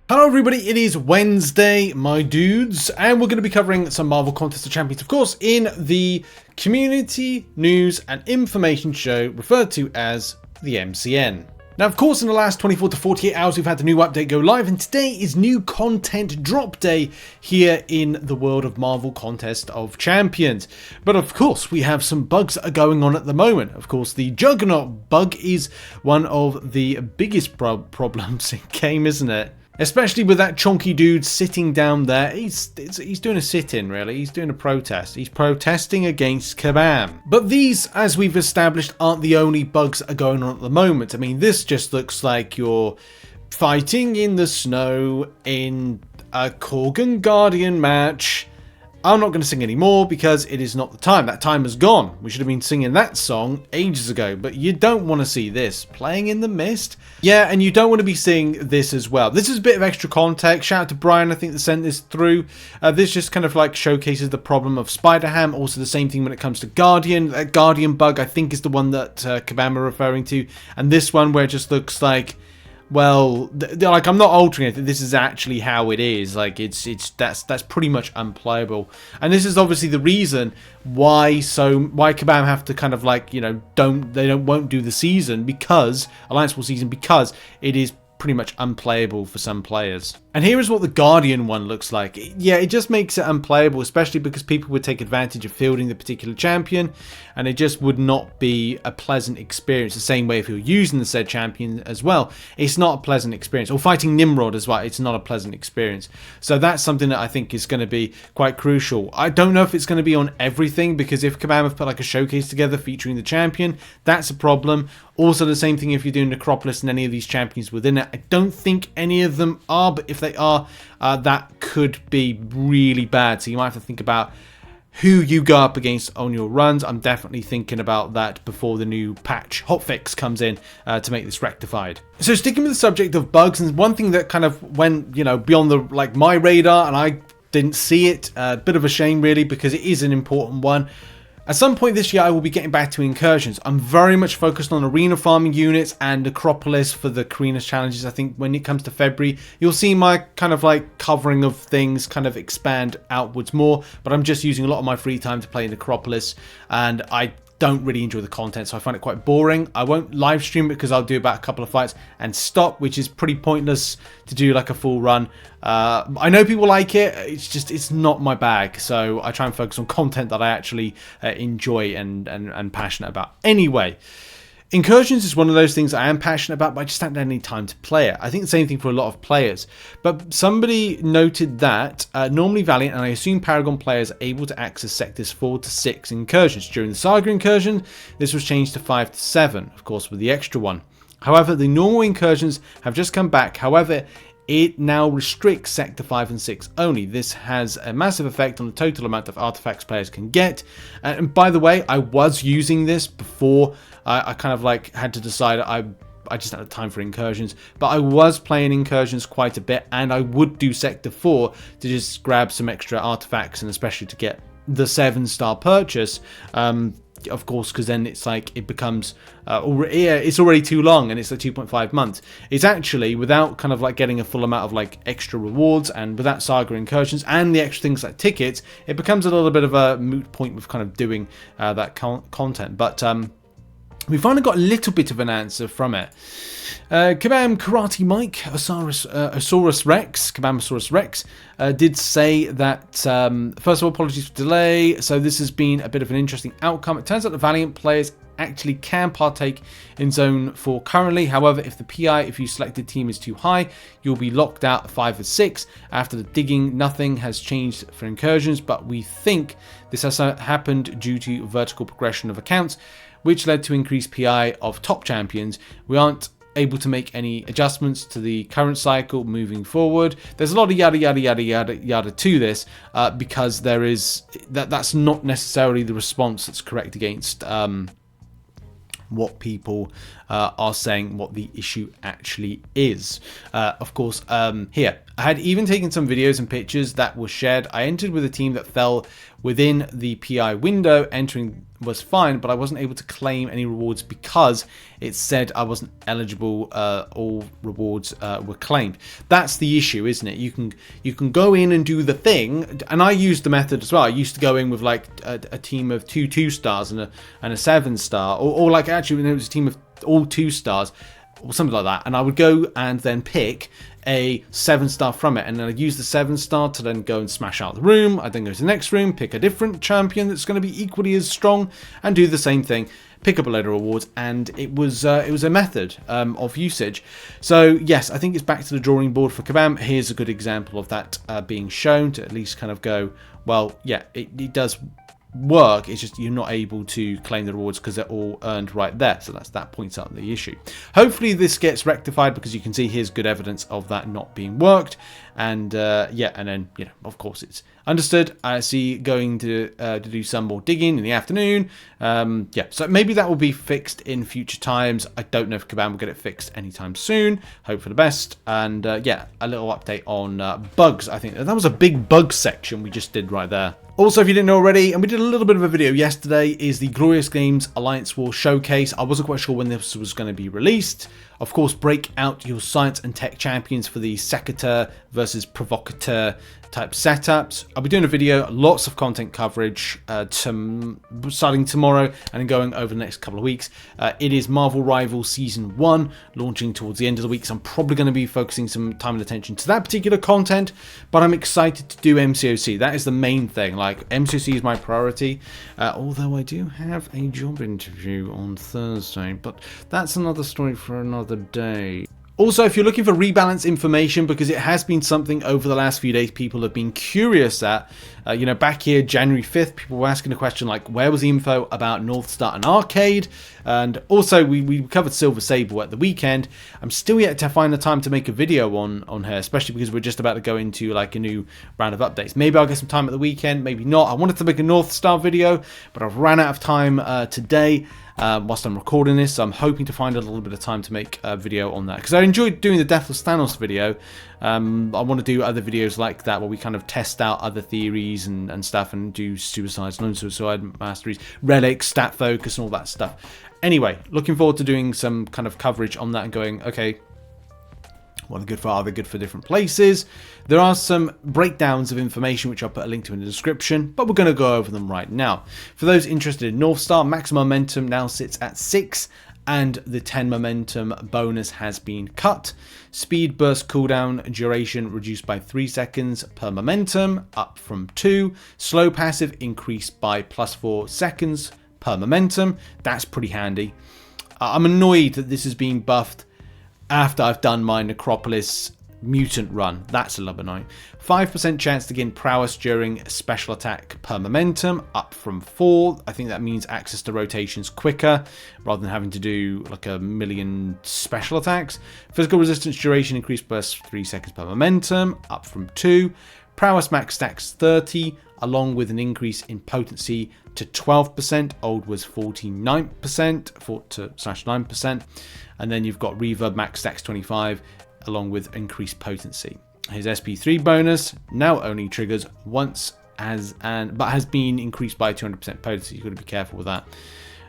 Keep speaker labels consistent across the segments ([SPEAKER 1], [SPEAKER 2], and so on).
[SPEAKER 1] Hello everybody, it is Wednesday, my dudes, and we're going to be covering some Marvel Contest of Champions, of course, in the Community News and Information Show referred to as the MCN. Now, of course, in the last 24 to 48 hours, we've had the new update go live, and today is new content drop day here in the world of Marvel Contest of Champions. But of course, we have some bugs that are going on at the moment. Of course, the Juggernaut bug is one of the biggest problems in game, isn't it? Especially with that chonky dude sitting down there. He's doing a sit-in, really. He's doing a protest. He's protesting against Kabam. But these, as we've established, aren't the only bugs that are going on at the moment. I mean, this just looks like you're fighting in the snow in a Korgan Guardian match. I'm not going to sing anymore because it is not the time. That time has gone. We should have been singing that song ages ago, but you don't want to see this. Playing in the mist? Yeah, and you don't want to be seeing this as well. This is a bit of extra context. Shout out to Brian, I think, that sent this through. This just kind of like showcases the problem of Spider-Ham. Also the same thing when it comes to Guardian. That Guardian bug, I think, is the one that Kabam are referring to. And this one where it just looks like, well, like, I'm not altering it. This is actually how it is. Like, that's pretty much unplayable. And this is obviously the reason why Kabam have to kind of like, you know, won't do the season, because Alliance War season, because it is pretty much unplayable for some players. And here is what the Guardian one looks like. Yeah, it just makes it unplayable, especially because people would take advantage of fielding the particular champion, and it just would not be a pleasant experience. The same way if you're using the said champion as well, it's not a pleasant experience. Or fighting Nimrod as well, it's not a pleasant experience. So that's something that I think is going to be quite crucial. I don't know if it's going to be on everything, because if Kabam have put like a showcase together featuring the champion, that's a problem. Also the same thing if you're doing Necropolis and any of these champions within it. I don't think any of them are, but if they are, that could be really bad. So you might have to think about who you go up against on your runs. I'm definitely thinking about that before the new patch hotfix comes in to make this rectified. So sticking with the subject of bugs, and one thing that kind of went, you know, beyond the my radar, and I didn't see it, a bit of a shame really, because it is an important one. At some point this year, I will be getting back to Incursions. I'm very much focused on arena farming units and Acropolis for the Carinas challenges. I think when it comes to February, you'll see my kind of like covering of things kind of expand outwards more. But I'm just using a lot of my free time to play in Acropolis, and I don't really enjoy the content, so I find it quite boring. I won't live stream it because I'll do about a couple of fights and stop, which is pretty pointless to do like a full run. I know people like it, it's not my bag, so I try and focus on content that I actually enjoy and passionate about. Anyway, Incursions is one of those things I am passionate about, but I just haven't had any time to play it. I think the same thing for a lot of players. But somebody noted that normally Valiant, and I assume Paragon players, are able to access sectors 4 to 6 Incursions. During the Saga Incursion, this was changed to 5 to 7, of course, with the extra one. However, the normal Incursions have just come back. However, it now restricts Sector 5 and 6 only. This has a massive effect on the total amount of artifacts players can get. And by the way, I was using this before I kind of like had to decide I just had time for Incursions, but I was playing Incursions quite a bit, and I would do Sector 4 to just grab some extra artifacts, and especially to get the 7-star purchase. Of course, because then it's like it becomes it's already too long, and it's like 2.5 months. It's actually, without kind of like getting a full amount of like extra rewards, and without Saga Incursions and the extra things like tickets, it becomes a little bit of a moot point with kind of doing that content. But we finally got a little bit of an answer from it. Kabam Karate Mike Osaurus Rex, Kabamasaurus Rex, did say that, first of all, apologies for delay. So this has been a bit of an interesting outcome. It turns out the Valiant players actually can partake in Zone 4 currently. However, if the PI, if you selected team, is too high, you'll be locked out at 5 or 6. After the digging, nothing has changed for Incursions, but we think this has happened due to vertical progression of accounts, which led to increased PI of top champions. We aren't able to make any adjustments to the current cycle moving forward. There's a lot of yada yada yada yada yada to this, because there is that's not necessarily the response that's correct against what people are saying, what the issue actually is. Of course, here I had even taken some videos and pictures that were shared. I entered with a team that fell within the PI window. Entering was fine, but I wasn't able to claim any rewards because it said I wasn't eligible. All rewards were claimed. That's the issue, isn't it? You can go in and do the thing, and I used the method as well. I used to go in with like a team of 2 2-stars and a 7-star, or like actually it was a team of all 2 stars or something like that, and I would go and then pick a 7-star from it, and then I'd use the 7-star to then go and smash out the room. I'd then go to the next room, pick a different champion that's going to be equally as strong, and do the same thing, pick up a load of rewards. And it was a method of usage. So yes, I think it's back to the drawing board for Kabam. Here's a good example of that being shown, to at least kind of go, well, yeah, it does work. It's just you're not able to claim the rewards because they're all earned right there. So that points out the issue. Hopefully this gets rectified, because you can see here's good evidence of that not being worked. And yeah, and then, you know, of course it's understood. I see going to do some more digging in the afternoon. Yeah, so maybe that will be fixed in future times. I don't know if Kabam will get it fixed anytime soon. Hope for the best. And yeah, a little update on bugs. I think that was a big bug section we just did right there. Also, if you didn't know already, and we did a little bit of a video yesterday, is the Glorious Games Alliance War Showcase. I wasn't quite sure when this was going to be released. Of course, break out your science and tech champions for the Secateur versus Provocateur type setups. I'll be doing a video, lots of content coverage starting tomorrow and going over the next couple of weeks. It is Marvel Rivals Season 1 launching towards the end of the week, so I'm probably going to be focusing some time and attention to that particular content, but I'm excited to do MCOC. That is the main thing. Like, MCOC is my priority, although I do have a job interview on Thursday, but that's another story for another day. Also, if you're looking for rebalance information, because it has been something over the last few days people have been curious at, you know, back here, January 5th, people were asking a question like, where was the info about North Star and Arcade? And also, we covered Silver Sable at the weekend. I'm still yet to find the time to make a video on her, especially because we're just about to go into like a new round of updates. Maybe I'll get some time at the weekend, maybe not. I wanted to make a North Star video, but I've ran out of time today. Whilst I'm recording this, so I'm hoping to find a little bit of time to make a video on that, because I enjoyed doing the Deathless Thanos video. I want to do other videos like that where we kind of test out other theories and stuff, and do suicides, non-suicide masteries, relics, stat focus, and all that stuff. Anyway, looking forward to doing some kind of coverage on that and going, okay, what are they good for? Are they good for different places? There are some breakdowns of information which I'll put a link to in the description, but we're going to go over them right now. For those interested in North Star, maximum momentum now sits at 6, and the 10 momentum bonus has been cut. Speed burst cooldown duration reduced by 3 seconds per momentum, up from 2. Slow passive increased by +4 seconds per momentum. That's pretty handy. I'm annoyed that this is being buffed after I've done my Necropolis mutant run. That's a little annoying. 5% chance to gain prowess during special attack per momentum, up from 4. I think that means access to rotations quicker, rather than having to do like a million special attacks. Physical resistance duration increased by 3 seconds per momentum, up from 2. Prowess max stacks 30, along with an increase in potency to 12%. Old was 49%, 4/9%. And then you've got reverb max stacks 25, along with increased potency. His SP3 bonus now only triggers once, but has been increased by 200% potency. You've got to be careful with that.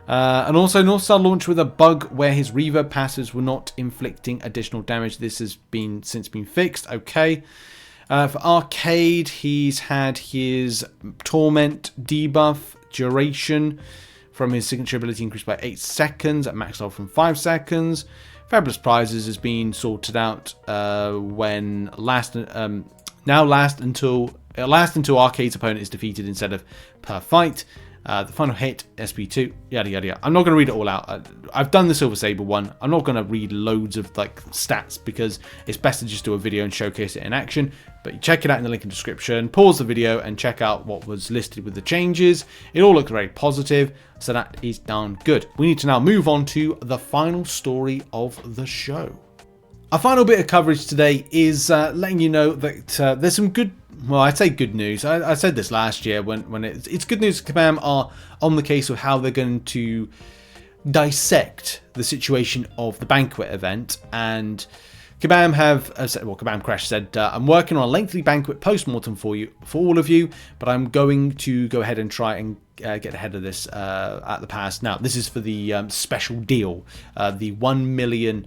[SPEAKER 1] And also, North Star launched with a bug where his reverb passives were not inflicting additional damage. This has since been fixed. Okay. For Arcade, he's had his Torment debuff duration from his signature ability increased by 8 seconds at max level from 5 seconds. Fabulous prizes has been sorted out when last until Arcade's opponent is defeated instead of per fight. The final hit, SP2, yada yada yada. I'm not going to read it all out. I've done the Silver Sable one. I'm not going to read loads of like stats, because it's best to just do a video and showcase it in action. But check it out in the link in the description. Pause the video and check out what was listed with the changes. It all looked very positive, so that is darn good. We need to now move on to the final story of the show. Our final bit of coverage today is letting you know that there's some good, well, I'd say good news. I said this last year when it's good news. Kabam are on the case of how they're going to dissect the situation of the Banquet event, and Kabam Kabam Crash said, I'm working on a lengthy Banquet post-mortem for all of you, but I'm going to go ahead and try and get ahead of this at the pass. Now, this is for the special deal, the 1 million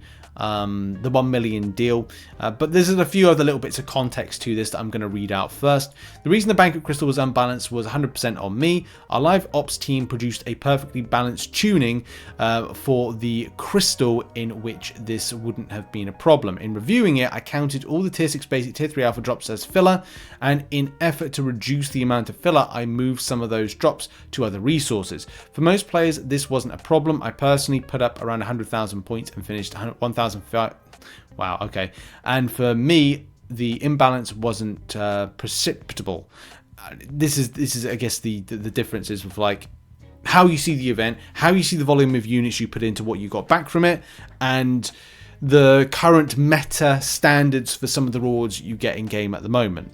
[SPEAKER 1] deal, but there's a few other little bits of context to this that I'm going to read out first. The reason the Banquet crystal was unbalanced was 100% on me. Our live ops team produced a perfectly balanced tuning for the crystal in which this wouldn't have been a problem. In reviewing it, I counted all the tier 6 basic tier 3 alpha drops as filler, and in effort to reduce the amount of filler, I moved some of those drops to other resources. For most players, this wasn't a problem. I personally put up around 100,000 points and finished 1,005. Wow, okay. And for me, the imbalance wasn't precipitable. This is I guess the differences with like how you see the event, how you see the volume of units you put into what you got back from it, and the current meta standards for some of the rewards you get in game at the moment.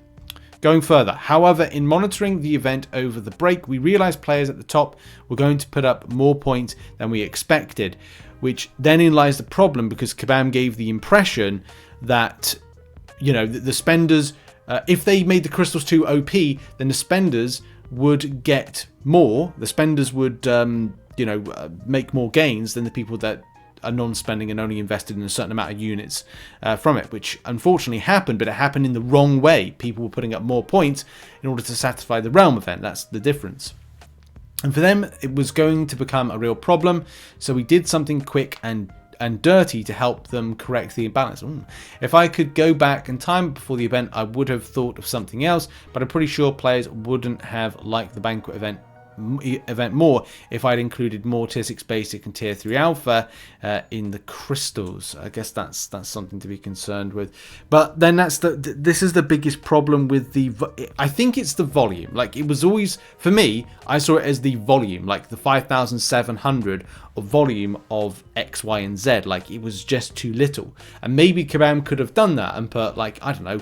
[SPEAKER 1] Going further, however, in monitoring the event over the break, we realized players at the top were going to put up more points than we expected, which then in lies the problem, because Kabam gave the impression that, you know, the spenders, if they made the crystals too OP, then the spenders would get more. The spenders would, make more gains than the people that are non-spending and only invested in a certain amount of units from it, which unfortunately happened, but it happened in the wrong way. People were putting up more points in order to satisfy the realm event. That's the difference. And for them, it was going to become a real problem, so we did something quick and dirty to help them correct the imbalance. If I could go back in time before the event, I would have thought of something else, but I'm pretty sure players wouldn't have liked the Banquet event more if I'd included more tier 6 basic and tier 3 alpha in the crystals. I guess that's something to be concerned with. But then this is the biggest problem with I think it's the volume. Like, it was always, for me, I saw it as the volume, like the 5,700 of volume of X, Y, and Z. Like, it was just too little. And maybe Kabam could have done that and put, like, I don't know,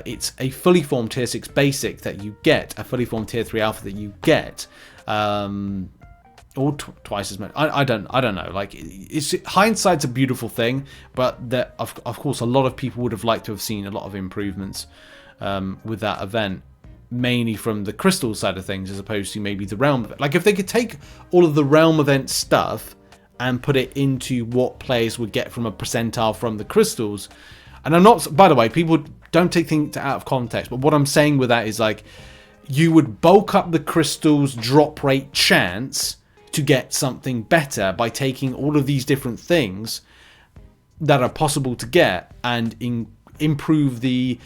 [SPEAKER 1] it's a fully formed tier 6 basic that you get, a fully formed tier 3 alpha that you get, or twice as much. I don't know. Like, hindsight's a beautiful thing, but of course a lot of people would have liked to have seen a lot of improvements with that event, mainly from the crystal side of things as opposed to maybe the realm event. Like, if they could take all of the realm event stuff and put it into what players would get from a percentile from the crystals. And I'm not, by the way, people don't take things out of context, but what I'm saying with that is, like, you would bulk up the crystal's drop rate chance to get something better by taking all of these different things that are possible to get and improve the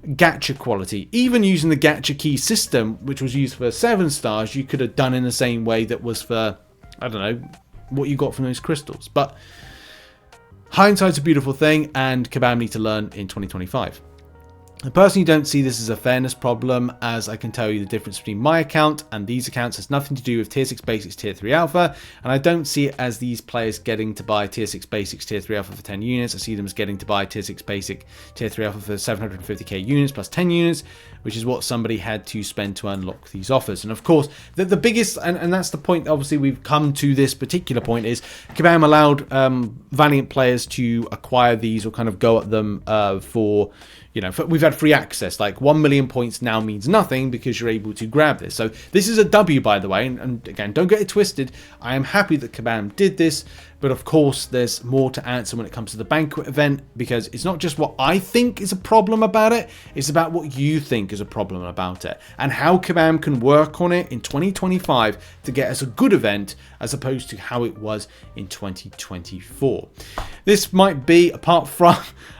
[SPEAKER 1] gacha quality. Even using the gacha key system, which was used for 7 stars, you could have done in the same way that was for, I don't know, what you got from those crystals. But hindsight's a beautiful thing, and Kabam need to learn in 2025. I personally don't see this as a fairness problem, as I can tell you the difference between my account and these accounts has nothing to do with tier 6 basics, tier 3 alpha, and I don't see it as these players getting to buy tier 6 basics, tier 3 alpha for 10 units. I see them as getting to buy tier 6 basic, tier 3 alpha for 750k units plus 10 units, which is what somebody had to spend to unlock these offers. And of course, the biggest, and that's the point, obviously we've come to this particular point, is Kabam allowed Valiant players to acquire these or kind of go at them for, you know, we've had free access. Like, 1 million points now means nothing because you're able to grab this. So this is a W, by the way. And again, don't get it twisted. I am happy that Kabam did this. But of course, there's more to answer when it comes to the Banquet event, because it's not just what I think is a problem about it. It's about what you think is a problem about it, and how Kabam can work on it in 2025 to get us a good event as opposed to how it was in 2024. This might be, apart from,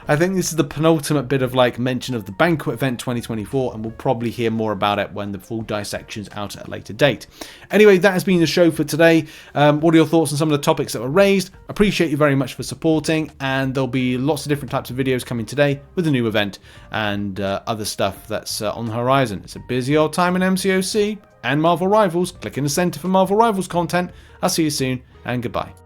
[SPEAKER 1] I think this is the penultimate bit of like mention of the Banquet event 2024, and we'll probably hear more about it when the full dissection's out at a later date. Anyway, that has been the show for today. What are your thoughts on some of the topics that were raised? Appreciate you very much for supporting, and there'll be lots of different types of videos coming today with the new event and other stuff that's on the horizon. It's a busy old time in MCOC and Marvel Rivals. Click in the center for Marvel Rivals content. I'll see you soon, and goodbye.